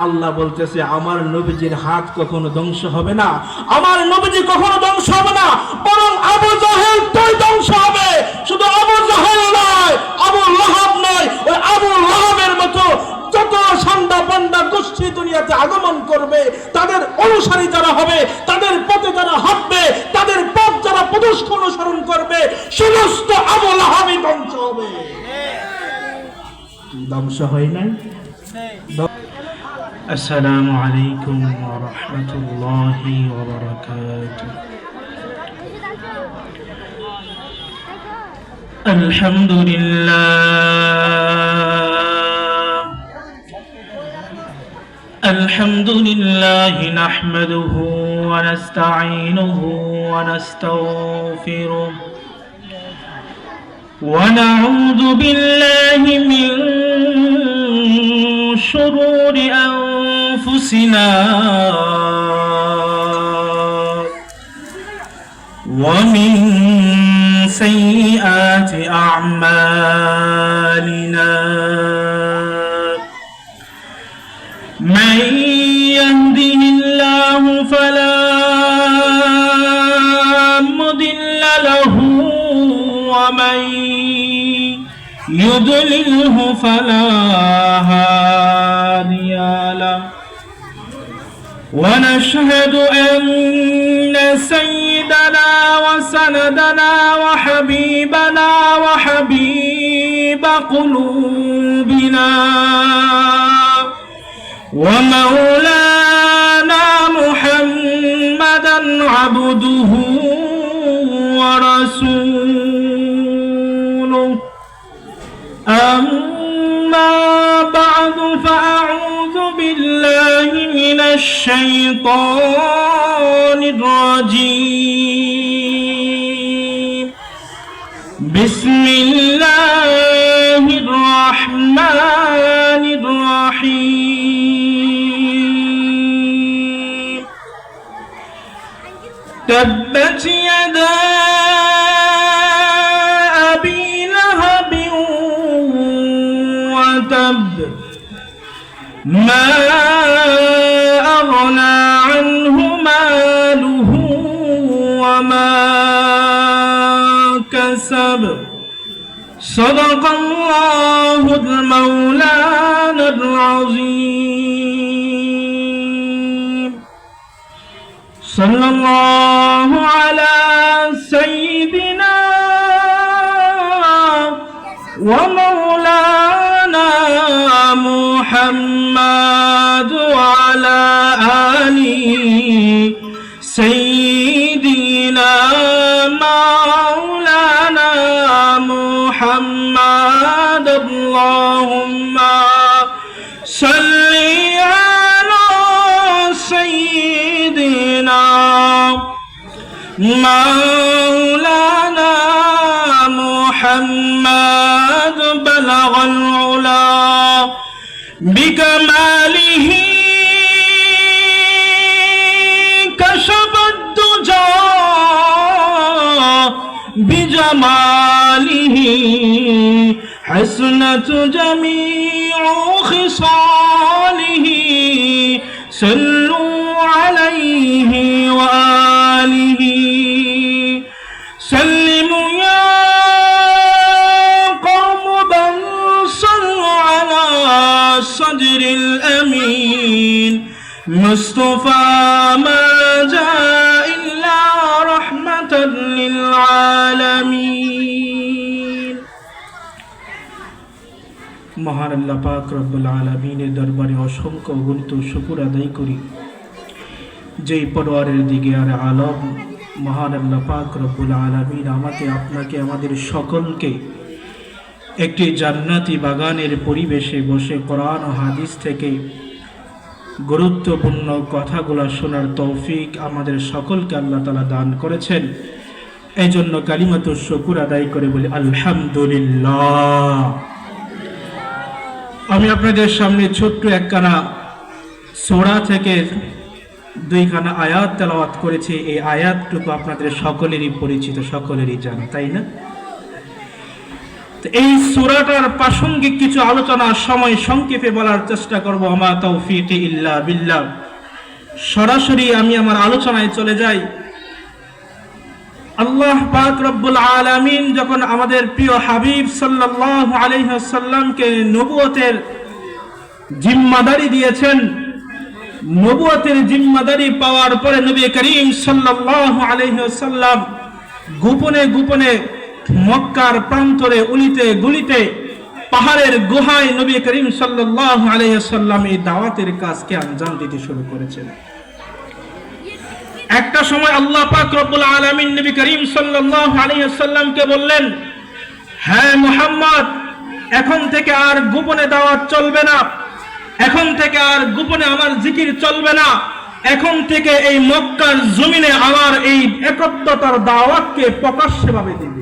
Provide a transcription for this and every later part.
আল্লাহ বলতেছে আমার নবীজির হাত কখনো ধ্বংস হবে না, আমার নবীজি কখনো ধ্বংস হবে না, বরং আবু জাহেল তুই ধ্বংস হবে। শুধু আবু জাহেল নয়, আবু লাহাব নয়, ওই আবু লাহাবের মতো যত সান্ডা পান্ডা গোষ্ঠী দুনিয়াতে আগমন করবে, তাদের অনুসারী যারা হবে, তাদের পথে যারা হাঁটবে, তাদের পথ যারা প্রদর্শন অনুসরণ করবে, সমস্ত আবু লাহাবই ধ্বংস হবে। ধ্বংস হয় নাই? আসসালামু আলাইকুম ওয়া রাহমাতুল্লাহি ওয়া বারাকাতুহু। আলহামদুলিল্লাহ নাহমাদুহু ওয়া নাস্তাঈনুহু ওয়া নাস্তাগফিরুহু ওয়া নাউযু বিল্লাহি মিন শুরুরি আনফুসিনা ওয়া মিন সাইয়্যাতি আ'মালিনা মান ইয়াহদিহিল্লাহু ফালা মুদিল্লা লাহু ওয়া মান يضلله فلا هادي له ونشهد أن سيدنا وسندنا وحبيبنا وحبيب قلوبنا ومولانا محمدا عبده ورسوله أما بعد فأعوذ بالله من الشيطان الرجيم بسم الله الرحمن الرحيم تبت يدا ما أغنى عنه ماله وما كسب صدق الله المولانا العظيم صلى الله على سيدنا ومولانا محمد وعلى آله سيدنا مولانا محمد اللهم صل على سيدنا مولانا محمد بلغ العلا بكماله كشف الدجى بجماله حسنت جميع خصاله صلوا عليه وآله سلموا يا صدر الأمين مصطفى ما جاء إلا رحمة للعالمين মহান আল্লাহ পাক রব্বুল আলামিনের দরবারে অসংখ্য অগণিত শুকর আদায় করি, যেই পরওয়ারের দিকে আর আলম মহান আল্লাহ পাক রব্বুল আলামিন আমাকে আপনাকে আমাদের সকলকে একটি জান্নাতি বাগানের পরিবেশে বসে কোরআন ও হাদিস থেকে গুরুত্বপূর্ণ কথাগুলো শোনার তৌফিক আমাদের সকলকে আল্লাহ তাআলা দান করেছেন। এই জন্য কালিমাতু শুকর আদায় করে বলি আলহামদুলিল্লাহ। আমি আপনাদের সামনে ছোট্ট একখানা সূরা থেকে দুইখানা আয়াত তেলাওয়াত করেছি। এই আয়াতটুকু আপনাদের সকলেরই পরিচিত, সকলেরই জানা, তাই না? এই সূরাটার প্রাসঙ্গিক কিছু আলোচনা সময় সংক্ষেপে বলার চেষ্টা করব। আমা তাওফীকি ইল্লা বিল্লাহ। সরাসরি আমি আমার আলোচনায় চলে যাই। আল্লাহ পাক রব্বুল আলামিন যখন আমাদের প্রিয় হাবিব সাল্লাল্লাহু আলাইহি ওয়াসাল্লামকে নবুয়তের জিম্মাদারি দিয়েছেন, নবুয়তের জিম্মাদারি পাওয়ার পরে নবী করিম সাল্লাল্লাহু আলাইহি ওয়াসাল্লাম গোপনে গোপনে মক্কার প্রান্তরে উলিতে গুলিতে পাহাড়ের গুহায় নবী করিম সাল্লাল্লাহু আলাইহি ওয়াসাল্লাম এই দাওয়াতের কাজকে আঞ্জাম দিতে শুরু করেছেন। একটা সময় আল্লাহ পাক রব্বুল আলামিন নবী করিম সাল্লাল্লাহু আলাইহি ওয়াসাল্লামকে বললেন, হ্যাঁ মুহাম্মদ, এখন থেকে আর গোপনে দাওয়াত চলবে না, এখন থেকে আর গোপনে আমার জিকির চলবে না, এখন থেকে এই মক্কার জমিনে আমার এই একত্বতার দাওয়াতকে প্রকাশ্যভাবে দিবে।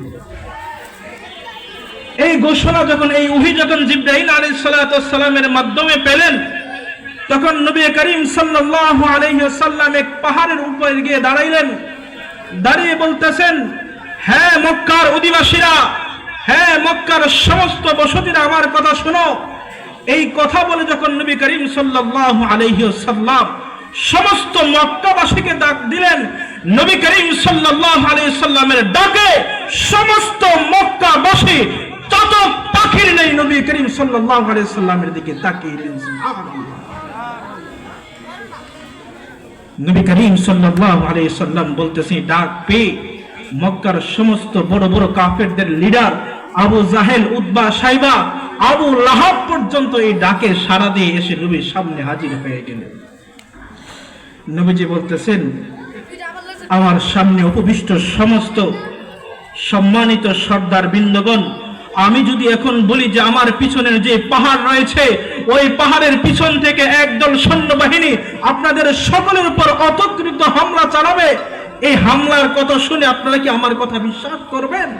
এই ঘোষণা যখন এই ওহী যখন জিবরাইল আলাইহিস সালাতু ওয়াস সালামের মাধ্যমে পেলেন, তখন নবী করিম সাল্লাল্লাহু আলাইহি ওয়াসাল্লাম এক পাহাড়ের উপরে গিয়ে দাঁড়াইলেন। দাঁড়িয়ে বলতেছেন, হ্যাঁ মক্কার অধিবাসীরা, হ্যাঁ মক্কার সমস্ত বসতিরা আমার কথা শোনো। এই কথা বলে যখন নবী করিম সাল্লাল্লাহু আলাইহি ওয়াসাল্লাম সমস্ত মক্কাবাসীকে ডাক দিলেন, নবী করিম সাল্লাল্লাহু আলাইহি ওয়াসাল্লামের ডাকে সমস্ত মক্কাবাসী চাতক পাখির নেই নবী করিম সাল্লাল্লাহু আলাইহি ওয়াসাল্লামের দিকে তাকিয়ে রইলেন। সুবহানাল্লাহ। নবী করিম সাল্লাল্লাহু আলাইহি ওয়াসাল্লাম বলতেছেন, ডাক পেয়ে মক্কার সমস্ত বড় বড় কাফেরদের লিডার আবু জাহেল, উতবা, সাইবা, আবু লাহাব পর্যন্ত এই ডাকে সাড়া দিয়ে এসে নবীর সামনে হাজির হয়ে গেলেন। নবীজি বলতেছেন, আমার সামনে উপবিষ্ট সমস্ত সম্মানিত সর্দার বৃন্দগণ, আমি যদি এখন বলি যে আমার পিছনের যে পাহাড় রয়েছে, ওই পাহাড়ের পিছন থেকে একদল সৈন্যবাহিনী আপনাদের সকলের উপর অতর্কিত হামলা চালাবে, এই হামলার কথা শুনে আপনারা কি আমার কথা বিশ্বাস করবেন?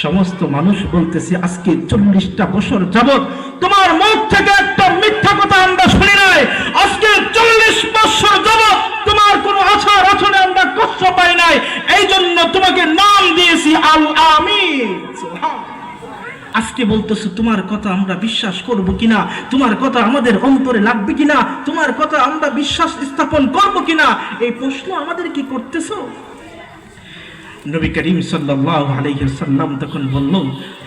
সমস্ত মানুষ বলতেছে, আজকে 40টা বছর যাবত তোমার মুখ থেকে একটা মিথ্যা কথা আমরা শুনি নাই, আজকে 40 বছর যাবত তোমার কোনো আচার আচরণে আমরা কষ্ট পাই নাই, এই জন্য তোমাকে নাম দিয়েছি আল আমিন। আজকে বলতেছো তোমার কথা আমরা বিশ্বাস করব কিনা, তোমার কথা আমাদের অন্তরে লাগবে কিনা, তোমার কথা আমরা বিশ্বাস স্থাপন করব কিনা, এই প্রশ্ন আমাদের কি করতেছো? নবী করিম সাল্লাল্লাহু আলাইহি ওয়াসাল্লাম তখন বলল,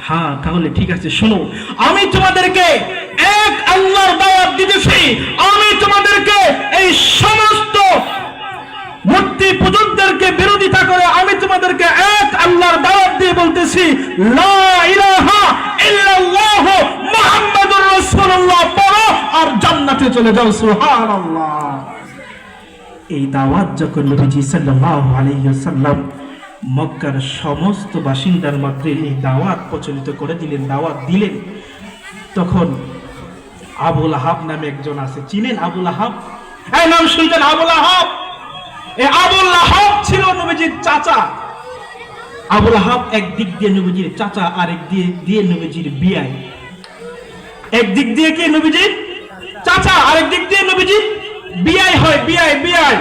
হ্যাঁ তাহলে ঠিক আছে, শোনো, আমি তোমাদেরকে এক আল্লাহর দাওয়াত দিতেছি, আমি তোমাদেরকে এই সমস্ত মূর্তি পূজকদেরকে বিরোধিতা করে আমি তোমাদেরকে এক আল্লাহর দাওয়াত দিয়ে বলতেছি, লা ইলাহা ইল্লাল্লাহ মুহাম্মাদুর রাসূলুল্লাহ পড়ো আর জান্নাতে চলে যাও। সুবহানাল্লাহ। এই দাওয়াত যখন নবীজি সাল্লাল্লাহু আলাইহি ওয়াসাল্লাম মক্কার সমস্ত বাসিন্দার মধ্যে এই দাওয়াত প্রচলিত করে দিলেন, দাওয়াত দিলেন, তখন আবু লাহাব নামে একজন আছে, চিনেন আবু লাহাব? এই নাম শুনছেন আবু লাহাব? এই আবু লাহাব ছিল নবীজির চাচা। আবু লাহাব একদিক দিয়ে নবীজির চাচা, আরেক দিয়ে নবীজির বিয়াই। একদিক দিয়ে কি নবীজির চাচা, আরেক দিক দিয়ে নবীজির বিয়াই হয়, বিয়াই।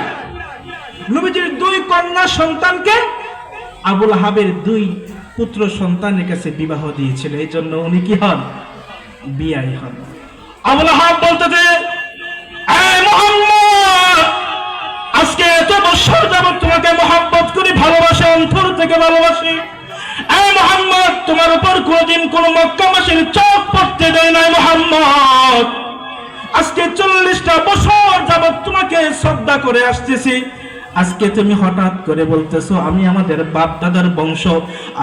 নবীজির 2 কন্যা সন্তানকে আবু লাহাবের 2 পুত্র সন্তানের কাছে বিবাহ দিয়েছিল, এই জন্য উনি কি হন? বিয়াই হন। আবু লাহাব বলতেছে, এই মুহাম্মদ, আজকে এত বছর যাবত তোমাকে মহব্বত করি, ভালোবাসি, অন্তর থেকে ভালোবাসি। এই মুহাম্মদ, তোমার উপর কোনদিন কোন মক্কাবাসীর চোখ পড়তে দেয় নাই মুহাম্মদ। আজকে 40টা বছর যাবত তোমাকে শ্রদ্ধা করে আসতেছি, আজকে তুমি হঠাৎ করে বলতেছো আমি আমাদের বাপ দাদার বংশ,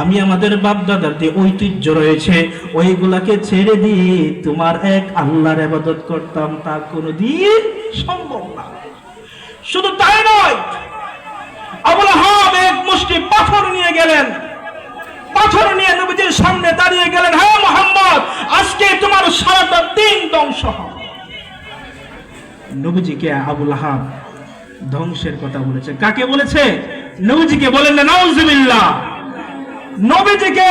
আমি আমাদের বাপ দাদার যে ঐতিহ্য রয়েছে ওইগুলাকে ছেড়ে দিয়ে তোমার এক আল্লাহর ইবাদত করতাম, তা কোনোদিন সম্ভব না। শুধু তাই নয়, আবু লাহাব এক মুষ্টি পাথর নিয়ে গেলেন, পাথর নিয়ে নবীজির সামনে দাঁড়িয়ে গেলেন, হ্যাঁ মুহাম্মদ, আজকে তোমার সারাটা দিন ধ্বংস হবে। নবীজিকে আবু লাহাব ধ্বংসের কথা বলেছে। কাকে বলেছে? নবীজিকে। বলেন না নাউজুবিল্লাহ। নবীজিকে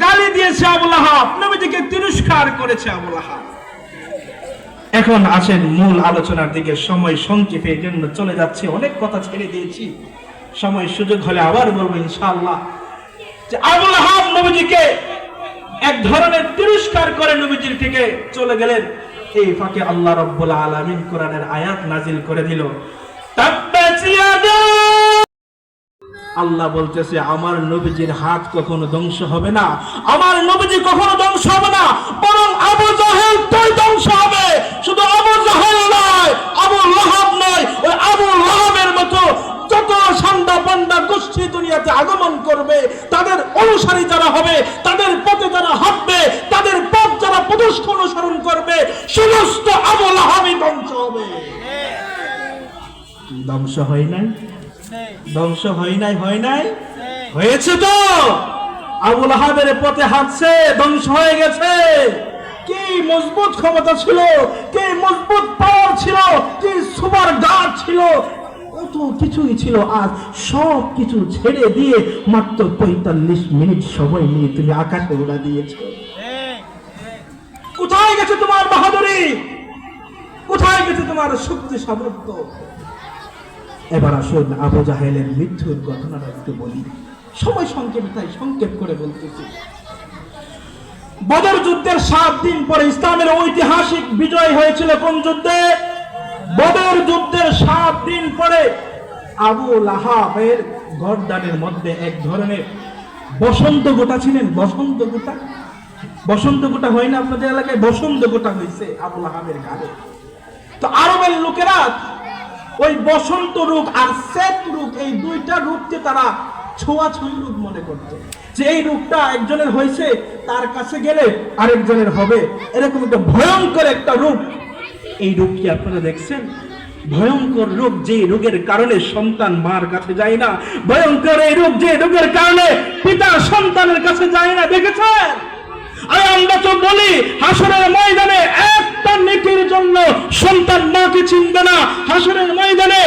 গালি দিয়েছে আবু লাহাব, নবীজিকে তিরস্কার করেছে আবু লাহাব। এখন আসেন মূল আলোচনার দিকে। সময় সংক্ষেপের জন্য চলে যাচ্ছে, অনেক কথা ছেড়ে দিয়েছি, সময় সুযোগ হলে আবার বলবো ইনশাআল্লাহ। যে আবু লাহাব নবীজিকে এক ধরনের তিরস্কার করে নবীজির থেকে চলে গেলেন। এই ফাঁকে আল্লাহ রাব্বুল আলামিন কোরআনের আয়াত নাজিল করে দিল, তাব্বাত ইয়াদা, আল্লাহ বলতেছে আমার নবীজির হাত কখনো ধ্বংস হবে না, আমার নবীজি কখনো ধ্বংস হবে না, বরং আবু জাহেল তাই ধ্বংস হবে। শুধু আবু জাহেল নয়, আবু লাহাব নয়, ওই আবু লাহাবের মতো যত সান্ডা পান্ডা গোষ্ঠী দুনিয়াতে আগমন করবে, তাদের অনুসারী যারা হবে, তাদের পথে যারা হাঁটবে, তাদের পথ যারা পদস্থ অনুসরণ করবে, সমস্ত আবু লাহাবই ধ্বংস হবে। ধ্বংস হয় নাই? ধ্বংস হয় নাই? হয় নাই? হয়েছে তো। আবু লাহাবের পথে হাঁটছে, ধ্বংস হয়ে গেছে। কি মজবুত ক্ষমতা ছিল, কি মজবুত পাওয়ার ছিল, কি সুপার গার্ড ছিল, কত কিছুই ছিল। আজ সব কিছু ছেড়ে দিয়ে মাত্র 45 মিনিট সময় নিয়ে তুমি আকাশে উড়া দিয়েছো। কোথায় গেছে তোমার বাহাদুরি? কোথায় গেছে তোমার শক্তি সামর্থ্য? এবার আসুন আবু জাহেলের মৃত্যুর ঘটনাটা একটু বলি। সময় সংক্ষেপ, তাই সংক্ষেপ করে বলতেছি। বদর যুদ্ধের 7 দিন পরে ইসলামের ঐতিহাসিক বিজয় হয়েছিল। কোন যুদ্ধে? বদর যুদ্ধের 7 দিন পরে আবু লাহাবের গর্দানের মধ্যে এক ধরনের বসন্ত গোটা ছিলেন। বসন্ত গোটা, বসন্ত গোটা হয় না আপনাদের এলাকায়? বসন্ত গোটা হয়েছে আবু লাহাবের ঘাড়ে। তো আরবের লোকেরা ওই বসন্ত রোগ আর সেত রোগ, এই দুইটা রোগকে তারা ছোঁয়াছুঁই রোগ মনে করত, যে এই রোগটা একজনের হয়েছে, তার কাছে গেলে আরেকজনের হবে। এরকম একটা ভয়ঙ্কর একটা রোগ। এই রোগ কি আপনারা দেখছেন? ভয়ঙ্কর রোগ, যে রোগের কারণে সন্তান মার কাছে যায় না। ভয়ঙ্কর এই রোগ, যে রোগের কারণে পিতা সন্তানের কাছে যায় না। দেখেছেন? আর আমরা তো বলি হাসরের ময়দানে একটা নেকির জন্য সন্তান মাকে চিনবে না, হাসরের ময়দানে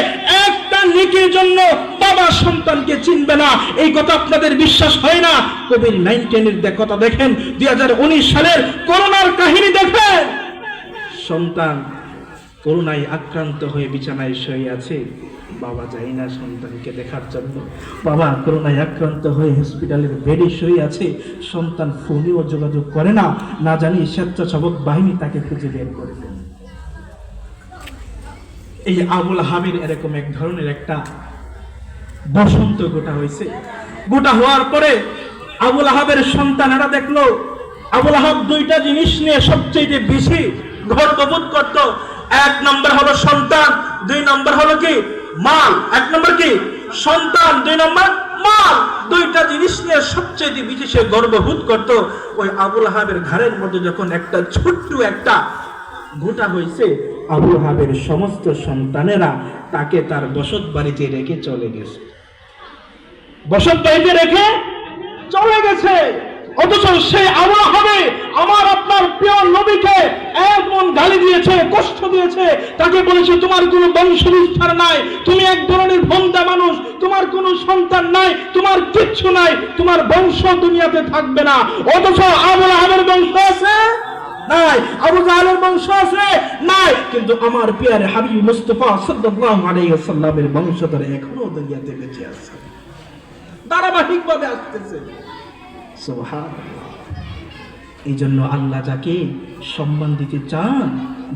একটা নেকির জন্য বাবা সন্তানকে চিনবে না। এই কথা আপনাদের বিশ্বাস হয় না? কোভিড-19 কথা দেখেন, 2019 সালের করোনার কাহিনী দেখেন। সন্তান করোনায় আক্রান্ত হয়ে বিছানায় শুয়ে আছে, বাবা যায় না সন্তানকে দেখার জন্য। বাবা করোনায় আক্রান্ত হয়ে হসপিটালের বেডে শুয়ে আছে, সন্তান ফোনেও যোগাযোগ করে না, না জানি স্বেচ্ছাসেবক বাহিনী তাকে খুঁজে বের করে দেন। এই আবু লাহাবের এরকম এক ধরনের একটা বসন্ত গোটা হয়েছে। গোটা হওয়ার পরে আবু লাহাবের সন্তানেরা দেখলো আবু লাহাব দুইটা জিনিস নিয়ে সবচেয়ে বেশি গর্ববোধ করত। 1 নম্বর হলো সন্তান, 2 নম্বর হলো কি মাল। 1 নম্বর কি সন্তান, 2 নম্বর মাল। দুইটা জিনিস নিয়ে সবচেয়ে বেশি সে গর্ববোধ করত। ওই আবু লাহাবের ঘাড়ের মধ্যে যখন একটা ছোট্ট একটা গোটা হয়েছে, আবু লাহাবের সমস্ত সন্তানেরা তাকে তার বসত বাড়িতে রেখে চলে গেছে। বসত বাড়িতে রেখে চলে গেছে। অথচ সেই আবু লাহাবে আমার আপনার প্রিয় নবীকে এমন গালি দিয়েছে, কষ্ট দিয়েছে, তাকে বলেছে তোমার কোনো বংশ বিস্তার নাই, তুমি এক ধরনের ভোন্দা মানুষ, তোমার কোনো সন্তান নাই, তোমার কিচ্ছু নাই, তোমার বংশ দুনিয়াতে থাকবে না। অথচ আবু লাহাবের বংশ আছে নাই, আবু জাহেলের বংশ আছে নাই, কিন্তু আমার প্রিয় হাবিব মুস্তাফা সাল্লাল্লাহু আলাইহি ওয়াসাল্লামের বংশধর এখনো দুনিয়াতে বেঁচে আছে, ধারাবাহিকভাবে আসতেছে। সুবহানাল্লাহ। এই জন্য আল্লাহ যাকে সম্মান দিতে চান,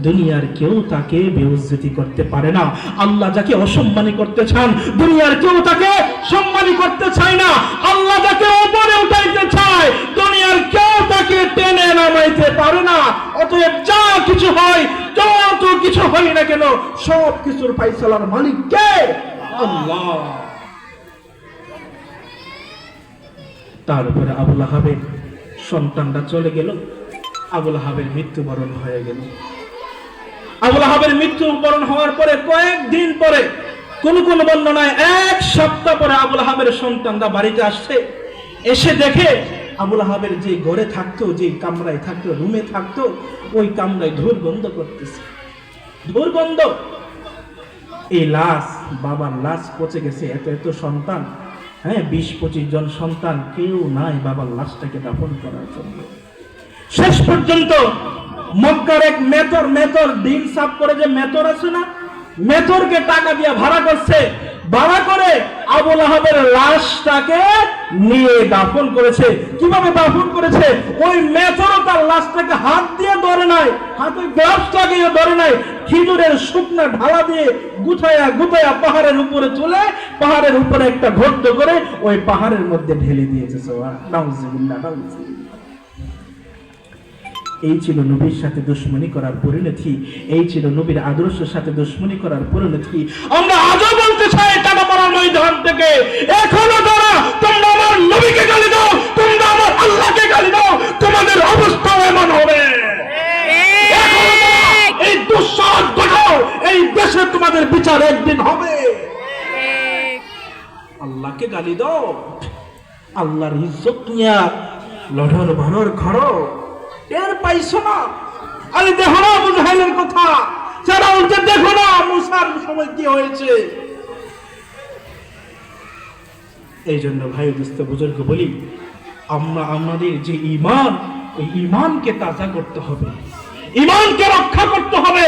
দুনিয়ার কেউ তাকে বেইজ্জতি করতে পারে না। আল্লাহ যাকে অসম্মানী করতে চান, দুনিয়ার কেউ তাকে সম্মানী করতে চায় না। আল্লাহ যাকে উপরে উঠাইতে চায়, দুনিয়ার কেউ তাকে টেনে নামাইতে পারে না। অতএব যা কিছু হয়, যত কিছু হয় না কেন, সব কিছুর ফায়সালার মালিক কে? আল্লাহ। তার উপরে আবু লাহাবের সন্তানরা চলে গেল, আবু লাহাবের মৃত্যুবরণ হয়ে গেল। আবু লাহাবের মৃত্যুবরণ হওয়ার পরে কয়েকদিন পরে, কোন কোন বর্ণনায় 1 সপ্তাহ পরে আবু লাহাবের সন্তানরা বাড়িতে আসছে। এসে দেখে আবু লাহাবের যে ঘরে থাকতো, যে কামরায় থাকতো, রুমে থাকতো, ওই কামরায় দুর্গন্ধ করতেছে, দুর্গন্ধ। এই লাশ, বাবার লাশ পচে গেছে। এত এত সন্তান, 20-25 জন সন্তান, কেউ নাই বাবার লাশটাকে দাফন করার জন্য। শেষ পর্যন্ত মক্কার এক মেথর দিন সাফ করে, যে মেথর আছে না, মেথরকে টাকা দিয়ে ভাড়া করছে, ভাড়া করে আবু লাহাবের লাশটাকে নিয়ে দাফন করেছে। কিভাবে দাফন করেছে? ওই মেথরও তার লাশটাকে হাত দিয়ে ধরে নাই, হাতে গ্লাভসটাকে ধরে নাই, খেজুরের শুকনা ঢালা দিয়ে গুছায়া গুছায়া পাহাড়ের উপরে চলে পাহাড়ের উপরে একটা গর্ত করে ওই পাহাড়ের মধ্যে ঢেলে দিয়েছে। নাউজুবিল্লাহ, নাউজুবিল্লাহ। এই ছিল নবীর সাথে দুশমনি করার পরিণতি, এই ছিল নবীর আদর্শের সাথে দুশমনি করার পরিণতি। আমরা আজও বলতে চাই টাকা পড়ার ময়দান থেকে, এখনো যারা তোমরা আমার নবীকে গালি দাও, তোমরা আমার আল্লাহকে গালি দাও, তোমাদের অবস্থা এমন হবে। এই দুঃসাহস দেখাও, এই দেশে তোমাদের বিচার একদিন হবে। আল্লাহকে গালি দাও, আল্লাহর ইজ্জত নিয়ে লড়র ভরর ঘরো, এর পাইছো না? আরে দেখো না আবু জাহেলের কথা, যারা উল্টে দেখো না মুসার সময় কি হয়েছে। এই জন্য ভাই দোস্ত বুজুর্গ বলি, আমরা আমাদের যে ঈমান, ওই ঈমানকে তাজা করতে হবে, ঈমানকে রক্ষা করতে হবে,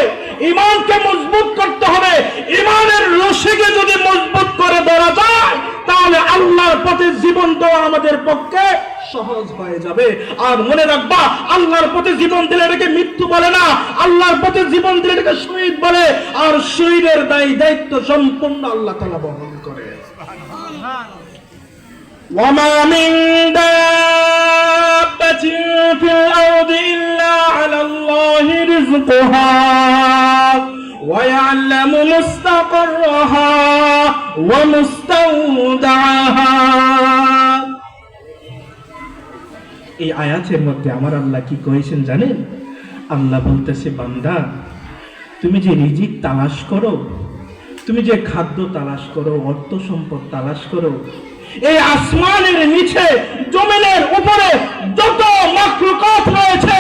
ঈমানকে মজবুত করতে হবে। ঈমানের রশিকে যদি মজবুত করে ধরা যায়, তাহলে আল্লাহর পথে জীবন দেওয়া আমাদের পক্ষে সহজ হয়ে যাবে। আর মনে রাখবা, আল্লাহর পথে জীবন দিলে এটাকে মৃত্যু বলে না, আল্লাহর পথে জীবন দিলে এটাকে শহীদ বলে। আর শহীদের দায়িত্ব সম্পূর্ণ আল্লাহ তাআলা বহন করে। ওয়ামা মিন দাব্বাতিন ফিল আরদি ইল্লা আলাল্লাহি রিজকুহা ওয়া ইয়ালামু মুস্তাকাররাহা ওয়া মুস্তাওদাআহা। এই আয়াতের মধ্যে আমার আল্লাহ কি কয়েছেন জানেন? আল্লাহ বলতেছে, বান্দা তুমি যে রিজিক তালাশ করো, তুমি যে খাদ্য তালাশ করো, অর্থ সম্পদ তালাশ করো, এই আসমানের নিচে জমিনের উপরে যত মাখলুকাত রয়েছে,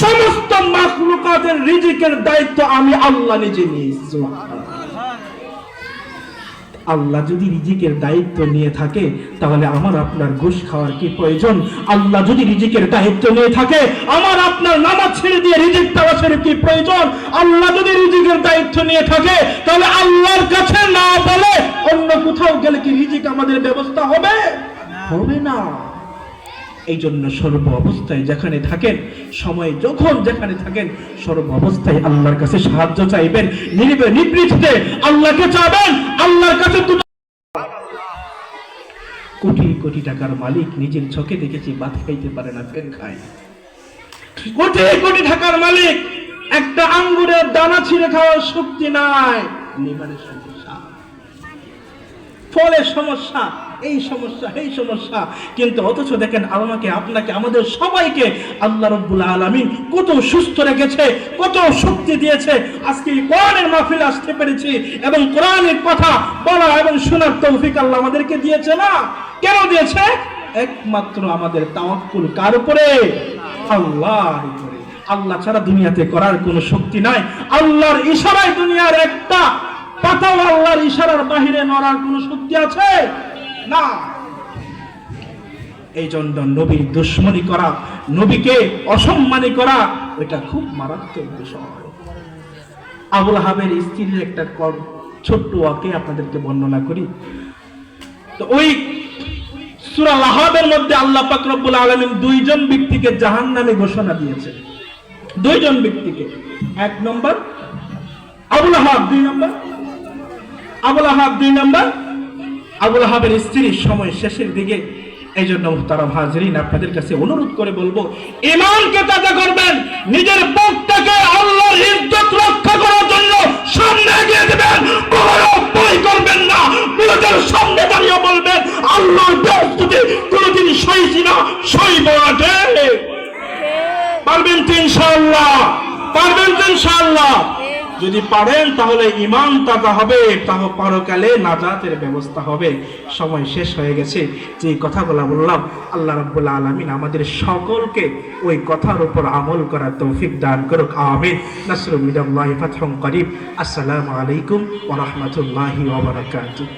সমস্ত মাখলুকাতের রিজিকের দায়িত্ব আমি আল্লাহ নিজে নিয়েছি। আল্লাহ যদি রিজিকের দায়িত্ব নিয়ে থাকে, তাহলে আমার আপনার ঘুষ খাওয়ার কি প্রয়োজন? আল্লাহ যদি রিজিকের দায়িত্ব নিয়ে থাকে, আমার আপনার নামাজ ছেড়ে দিয়ে রিজিক তালাশের কি প্রয়োজন? আল্লাহ যদি রিজিকের দায়িত্ব নিয়ে থাকে, তাহলে আল্লাহর কাছে না বলে অন্য কোথাও গেলে কি রিজিক আমাদের ব্যবস্থা হবে? হবে না। এই জন্য সর্ব অবস্থায় যেখানে থাকেন, সময় যখন যেখানে থাকেন, সর্ব অবস্থায় আল্লাহর কাছে সাহায্য চাইবেন, নিবৃত্তিতে আল্লাহকে চাবেন। আল্লাহর কাছে কোটি কোটি টাকার মালিক নিজের চোখে দেখেছি ভাত খাইতে পারে না, ফেন খায়। কোটি কোটি টাকার মালিক একটা আঙ্গুরের দানা ছিঁড়ে খাওয়ার শক্তি নাই। লিভারের সমস্যা, ফলের সমস্যা, এই সমস্যা, এই সমস্যা। কিন্তু অথচ দেখেন আমাকে, আপনাকে, আমাদের সবাইকে আল্লাহ রাব্বুল আলামিন কত সুস্থ রেখেছে, কত শক্তি দিয়েছে। আজকে কোরআনের মাহফিলে আসতে পেরেছি এবং কোরআনের কথা বলা এবং শোনার তৌফিক আল্লাহ আমাদেরকে দিয়েছে না? কেন দিয়েছে? একমাত্র আমাদের তাওয়াক্কুল কার উপরে? আল্লাহর উপরে। আল্লাহ ছাড়া দুনিয়াতে করার কোনো শক্তি নাই। আল্লাহর ইশারায় দুনিয়ার একটা পাতাও আল্লাহর ইশারার বাহিরে নড়ার কোনো শক্তি আছে না। এই জন্য নবীর দুশমনি করা, নবীকে অসম্মানী করা, এটা খুব মারাত্মক বিষয়। আবু লাহাবের স্ত্রীর একটা ছোট্ট ওয়াকে আপনাদেরকে বর্ণনা করি। তো ওই সূরা লাহাবের মধ্যে আল্লাহ পাক রব্বুল আলামিন দুইজন ব্যক্তিকে জাহান্নামে ঘোষণা দিয়েছে। দুইজন ব্যক্তিকে, এক নম্বর আবু লাহাব, দুই নম্বর আবু লাহাব, দুই নম্বর আবু লাহাবের স্ত্রীর সময় শেষের দিকে। এই জন্য মুহতারাম হাজরিন, আপনাদের কাছে অনুরোধ করে বলবো, ঈমানকে তাজা করবেন, নিজের বুকটাকে আল্লাহর ইজ্জত রক্ষা করার জন্য সামনে এগিয়ে দেবেন, কখনো ভয় করবেন না। নিজের সামনে দাঁড়িয়ে বলবেন, আল্লাহর বেয়াদবি কোনোদিন সইছি না, সইব না। পারবেন তো ইনশাআল্লাহ? পারবেন তো ইনশাআল্লাহ? যদি পারেন তাহলে ঈমান তাজা হবে, তাহলে পরকালে নাজাতের ব্যবস্থা হবে। সময় শেষ হয়ে গেছে। যে কথাগুলো বললাম, আল্লাহ রাব্বুল আলামিন আমাদের সকলকে ওই কথার উপর আমল করার তৌফিক দান করুক। আমিন। নাসরুম মিনাল্লাহি ফাতহুন করিব। আসসালামু আলাইকুম ওয়া রাহমাতুল্লাহি ওয়া বারাকাতুহু।